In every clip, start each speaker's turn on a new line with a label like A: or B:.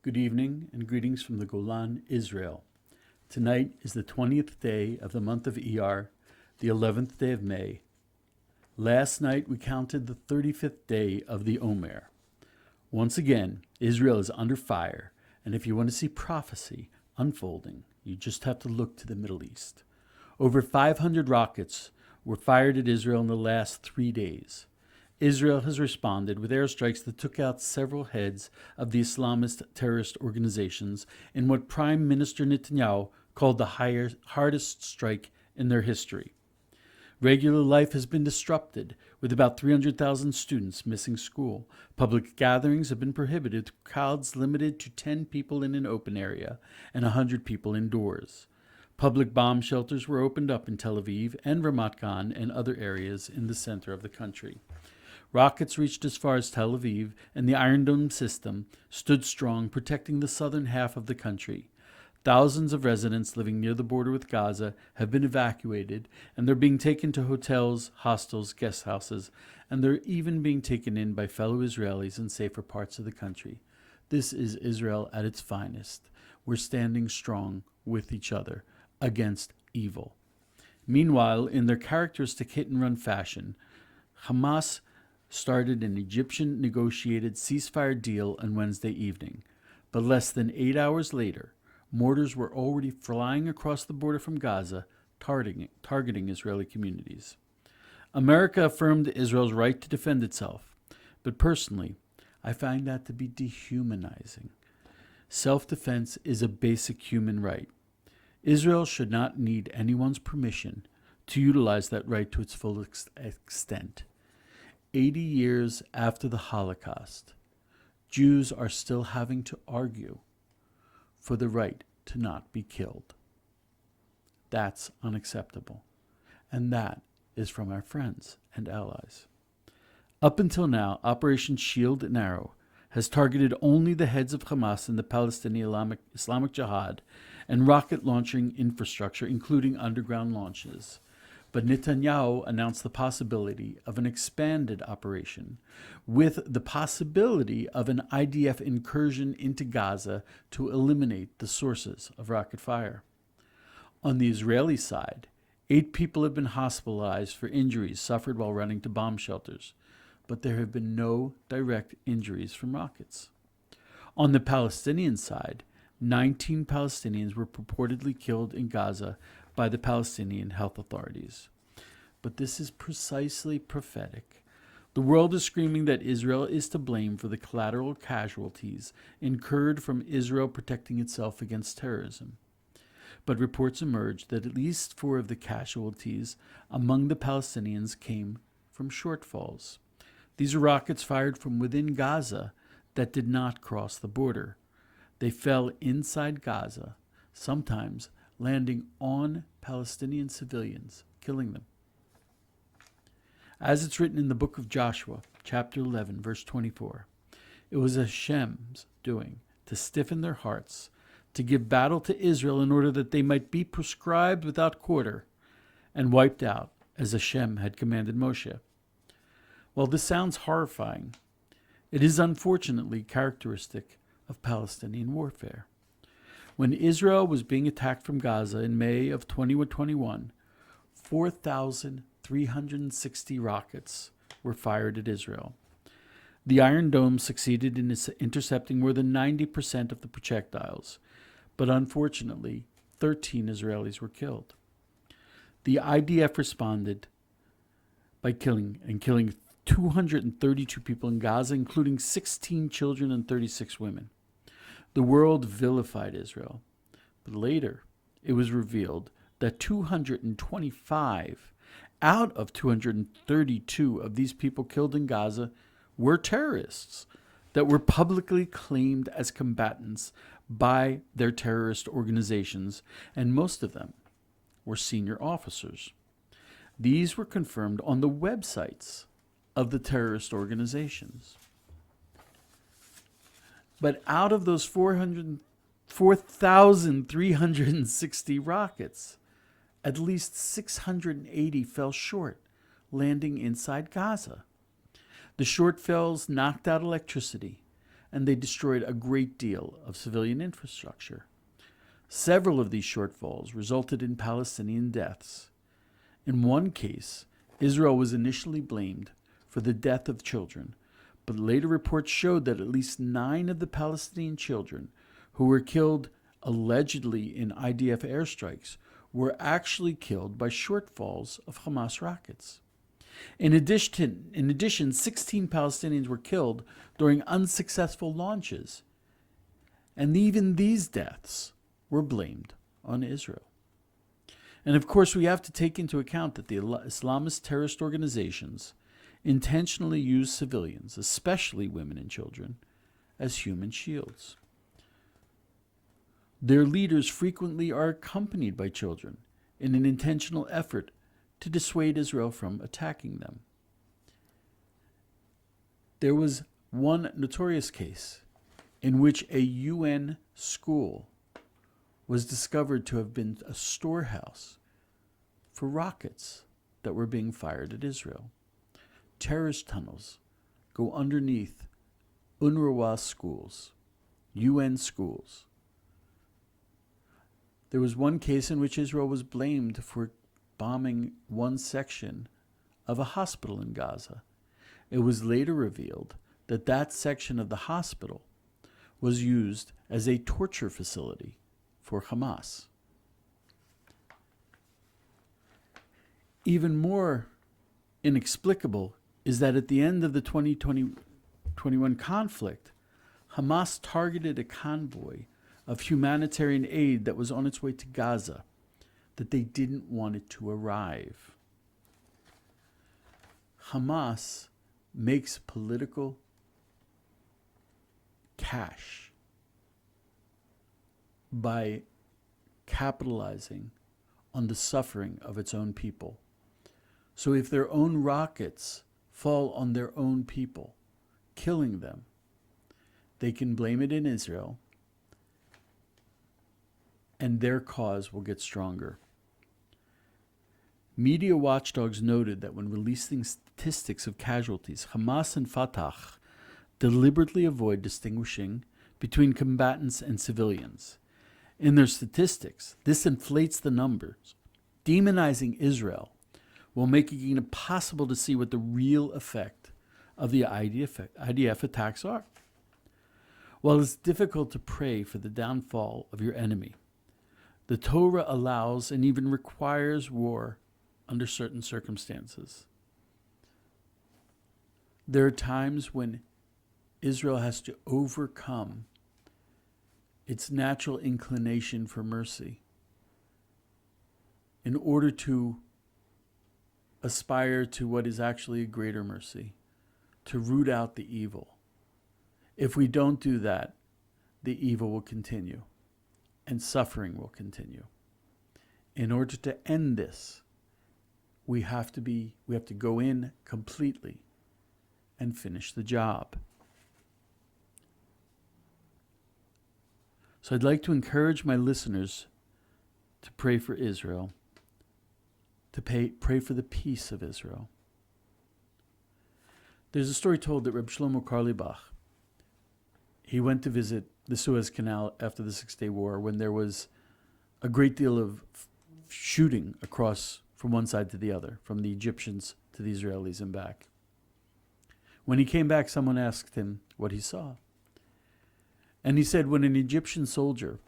A: Good evening and greetings from the Golan, Israel. Tonight is the 20th day of the month of Iyar, the 11th day of May. Last night we counted the 35th day of the Omer. Once again, Israel is under fire, and if you want to see prophecy unfolding, you just have to look to the Middle East. Over 500 rockets were fired at Israel in the last 3 days. Israel has responded with airstrikes that took out several heads of the Islamist terrorist organizations in what Prime Minister Netanyahu called the hardest strike in their history. Regular life has been disrupted, with about 300,000 students missing school. Public gatherings have been prohibited, crowds limited to 10 people in an open area and 100 people indoors. Public bomb shelters were opened up in Tel Aviv and Ramat Gan and other areas in the center of the country. Rockets reached as far as Tel Aviv, and the Iron Dome system stood strong, protecting the southern half of the country. Thousands of residents living near the border with Gaza have been evacuated, and they're being taken to hotels, hostels, guest houses, and they're even being taken in by fellow Israelis in safer parts of the country. This is Israel at its finest. We're standing strong with each other against evil. Meanwhile, in their characteristic hit-and-run fashion, Hamas started an Egyptian negotiated ceasefire deal on Wednesday evening. But less than 8 hours later, mortars were already flying across the border from Gaza, targeting Israeli communities. America affirmed Israel's right to defend itself, but personally, I find that to be dehumanizing. Self-defense is a basic human right. Israel should not need anyone's permission to utilize that right to its full extent. 80 years after the Holocaust, Jews are still having to argue for the right to not be killed. That's unacceptable. And that is from our friends and allies. Up until now, Operation Shield and Arrow has targeted only the heads of Hamas and the Palestinian Islamic Jihad and rocket launching infrastructure, including underground launches. But Netanyahu announced the possibility of an expanded operation, with the possibility of an IDF incursion into Gaza to eliminate the sources of rocket fire. On the Israeli side, 8 people have been hospitalized for injuries suffered while running to bomb shelters, but there have been no direct injuries from rockets. On the Palestinian side, 19 Palestinians were purportedly killed in Gaza by the Palestinian health authorities. But this is precisely prophetic. The world is screaming that Israel is to blame for the collateral casualties incurred from Israel protecting itself against terrorism. But reports emerged that at least 4 of the casualties among the Palestinians came from shortfalls. These are rockets fired from within Gaza that did not cross the border. They fell inside Gaza, sometimes landing on Palestinian civilians, killing them. As it's written in the book of Joshua, chapter 11, verse 24, it was Hashem's doing to stiffen their hearts, to give battle to Israel in order that they might be proscribed without quarter and wiped out, as Hashem had commanded Moshe. While this sounds horrifying, it is unfortunately characteristic of Palestinian warfare. When Israel was being attacked from Gaza in May of 2021, 4,360 rockets were fired at Israel. The Iron Dome succeeded in intercepting more than 90% of the projectiles, but unfortunately, 13 Israelis were killed. The IDF responded by killing 232 people in Gaza, including 16 children and 36 women. The world vilified Israel, but later it was revealed that 225 out of 232 of these people killed in Gaza were terrorists that were publicly claimed as combatants by their terrorist organizations, and most of them were senior officers. These were confirmed on the websites of the terrorist organizations. But out of those 4,360 rockets, at least 680 fell short, landing inside Gaza. The shortfalls knocked out electricity, and they destroyed a great deal of civilian infrastructure. Several of these shortfalls resulted in Palestinian deaths. In one case, Israel was initially blamed for the death of children, but later reports showed that at least 9 of the Palestinian children who were killed allegedly in IDF airstrikes were actually killed by shortfalls of Hamas rockets. In addition, 16 Palestinians were killed during unsuccessful launches, and even these deaths were blamed on Israel. And of course, we have to take into account that the Islamist terrorist organizations intentionally use civilians, especially women and children, as human shields. Their leaders frequently are accompanied by children in an intentional effort to dissuade Israel from attacking them. There was one notorious case in which a UN school was discovered to have been a storehouse for rockets that were being fired at Israel. Terrorist tunnels go underneath UNRWA schools, UN schools. There was one case in which Israel was blamed for bombing one section of a hospital in Gaza. It was later revealed that that section of the hospital was used as a torture facility for Hamas. Even more inexplicable is that at the end of the 2021 conflict, Hamas targeted a convoy of humanitarian aid that was on its way to Gaza, that they didn't want it to arrive. Hamas makes political cash by capitalizing on the suffering of its own people. So if their own rockets fall on their own people, killing them, they can blame it in Israel, and their cause will get stronger. Media watchdogs noted that when releasing statistics of casualties, Hamas and Fatah deliberately avoid distinguishing between combatants and civilians. In their statistics, this inflates the numbers, demonizing Israel while making it impossible to see what the real effect of the IDF attacks are. While it's difficult to pray for the downfall of your enemy, the Torah allows and even requires war under certain circumstances. There are times when Israel has to overcome its natural inclination for mercy in order to aspire to what is actually a greater mercy, to root out the evil. If we don't do that, the evil will continue and suffering will continue. In order to end this, we have to go in completely and finish the job. So I'd like to encourage my listeners to pray for Israel, to pray for the peace of Israel. There's a story told that Reb Shlomo Karlibach, he went to visit the Suez Canal after the Six-Day War when there was a great deal of shooting across from one side to the other, from the Egyptians to the Israelis and back. When he came back, someone asked him what he saw. And he said, when an Egyptian soldier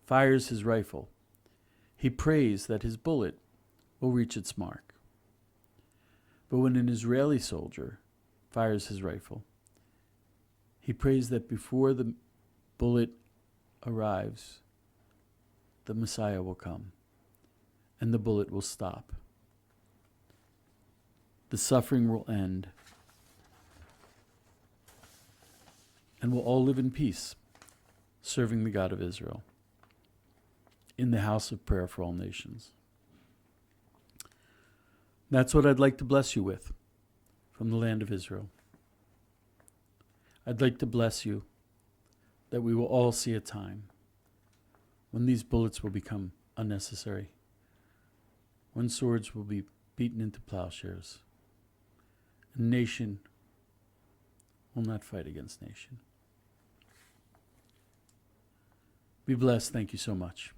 A: fires his rifle, he prays that his bullet will reach its mark. But when an Israeli soldier fires his rifle, he prays that before the bullet arrives, the Messiah will come and the bullet will stop. The suffering will end and we'll all live in peace, serving the God of Israel in the house of prayer for all nations. That's what I'd like to bless you with from the land of Israel. I'd like to bless you that we will all see a time when these bullets will become unnecessary, when swords will be beaten into plowshares. A nation will not fight against nation. Be blessed. Thank you so much.